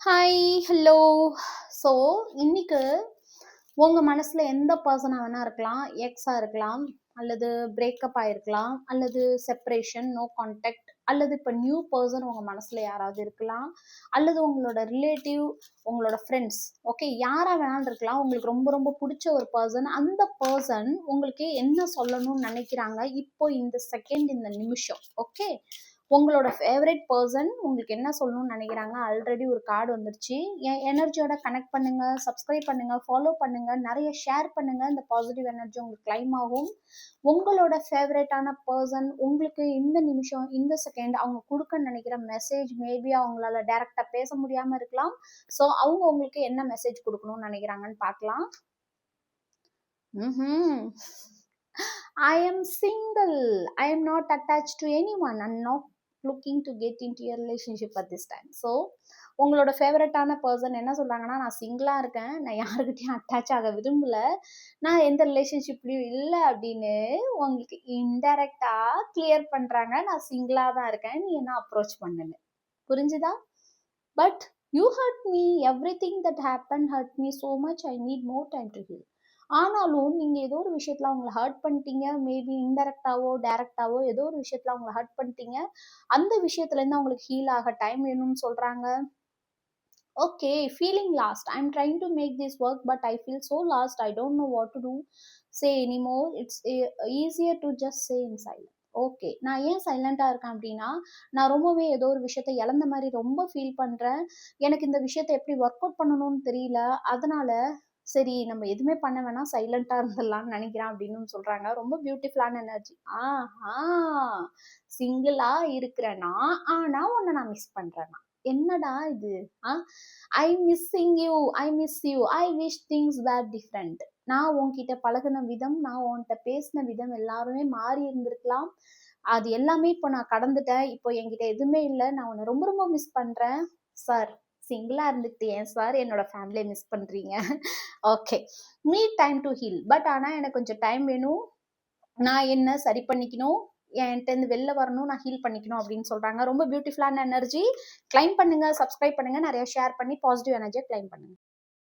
Hi, hello. So இன்னைக்கு உங்க மனசுல எந்த பர்சனா வேணா இருக்கலாம். எக்ஸா இருக்கலாம், அல்லது பிரேக்கப் ஆயிருக்கலாம், அல்லது செப்பரேஷன், நோ கான்டாக்ட், அல்லது இப்போ நியூ பர்சன் உங்க மனசுல யாராவது இருக்கலாம், அல்லது உங்களோட ரிலேட்டிவ், உங்களோட ஃப்ரெண்ட்ஸ். ஓகே, யாரா வேணாலும் இருக்கலாம். உங்களுக்கு ரொம்ப ரொம்ப பிடிச்ச ஒரு பர்சன். அந்த பர்சன் உங்களுக்கு என்ன சொல்லணும்னு நினைக்கிறாங்க இப்போ இந்த செகண்ட், இந்த நிமிஷம். ஓகே, உங்களோட ஃபேவரட் பர்சன் உங்களுக்கு என்ன சொல்லணும்னு நினைக்கிறாங்க. ஆல்ரெடி ஒரு கார்டு வந்துருச்சு. என் எனர்ஜியோட கனெக்ட் பண்ணுங்க, சப்ஸ்கிரைப் பண்ணுங்க, ஃபாலோ பண்ணுங்க, நிறைய ஷேர் பண்ணுங்க. இந்த பாசிட்டிவ் எனர்ஜி உங்களுக்கு கிளைம் ஆகும். உங்களோட ஃபேவரட்டான பர்சன் உங்களுக்கு இந்த நிமிஷம், இந்த செகண்ட் அவங்க கொடுக்க நினைக்கிற மெசேஜ், மேபி அவங்களால டைரக்டா பேச முடியாம இருக்கலாம். ஸோ அவங்க உங்களுக்கு என்ன மெசேஜ் கொடுக்கணும்னு நினைக்கிறாங்கன்னு பார்க்கலாம். I am single. I am not attached to anyone. I'm not looking to get into a relationship at this time. So உங்களோட ஃபேவரட்டான பர்சன் என்ன சொல்றாங்கன்னா, நான் சிங்கிளா இருக்கேன், நான் யாருக்கிட்டையும் அட்டாச் ஆக விரும்பல, நான் எந்த ரிலேஷன்ஷிப்லயும் இல்லை அப்படின்னு உங்களுக்கு இன்டைரக்டா கிளியர் பண்றாங்க. நான் சிங்கிளா தான் இருக்கேன், நீ என்ன அப்ரோச் பண்ணுன்னு. புரிஞ்சுதா? But you hurt me, every thing that happen hurt me so much, I need more time to heal. ஆனாலும் நீங்க ஏதோ ஒரு விஷயத்துல அவங்களை ஹர்ட் பண்ணிட்டீங்க. மேபி இன்டெரக்டாவோ டைரக்டாவோ ஏதோ ஒரு விஷயத்துல அவங்களை ஹர்ட் பண்ணிட்டீங்க. அந்த விஷயத்துல இருந்து அவங்களுக்கு ஹீல் ஆக டைம் வேணும்னு சொல்றாங்க. Okay, feeling lost, I am trying to make this work but I feel so lost, I don't know what to do say anymore, it's easier to just say in silent. Okay, நான் ஏன் சைலண்டா இருக்கேன் அப்படின்னா, நான் ரொம்பவே ஏதோ ஒரு விஷயத்த இழந்த மாதிரி ரொம்ப ஃபீல் பண்றேன். எனக்கு இந்த விஷயத்த எப்படி ஒர்க் அவுட் பண்ணணும்னு தெரியல. அதனால சரி, நம்ம எதுவுமே பண்ண வேணாம், சைலண்டா இருந்துடலாம்னு நினைக்கிறேன் அப்படின்னு சொல்றாங்க. ரொம்ப பியூட்டிஃபுல்லான எனர்ஜி. ஆஹா, சிங்கிளா இருக்கிறேனா, ஆனா உன்னை நான் மிஸ் பண்றேனா? என்னடா இது? I missing you, I miss you, I wish things were different. நான் உன்கிட்ட பழகுன விதம், நான் உன்கிட்ட பேசின விதம் எல்லாருமே மாறி இருந்திருக்கலாம். அது எல்லாமே இப்போ நான் கடந்துட்டேன். இப்போ என்கிட்ட எதுவுமே இல்லை, நான் உன்னை ரொம்ப ரொம்ப மிஸ் பண்றேன். சார், சிங்கிளா இருந்துட்டு ஏன் சார் என்னோட ஃபேமிலியை மிஸ் பண்றீங்க? Okay, need time to heel. But ஆனா எனக்கு கொஞ்சம் டைம் வேணும். நான் என்ன சரி பண்ணிக்கணும், என்கிட்ட இருந்து வெளில வரணும், நான் ஹீல் பண்ணிக்கணும் அப்படின்னு சொல்றாங்க. ரொம்ப பியூட்டிஃபுல்லான எனர்ஜி. கிளைம் பண்ணுங்க, சப்ஸ்கிரைப் பண்ணுங்க, நிறைய ஷேர் பண்ணி பாசிட்டிவ் எனர்ஜியை கிளைம் பண்ணுங்க.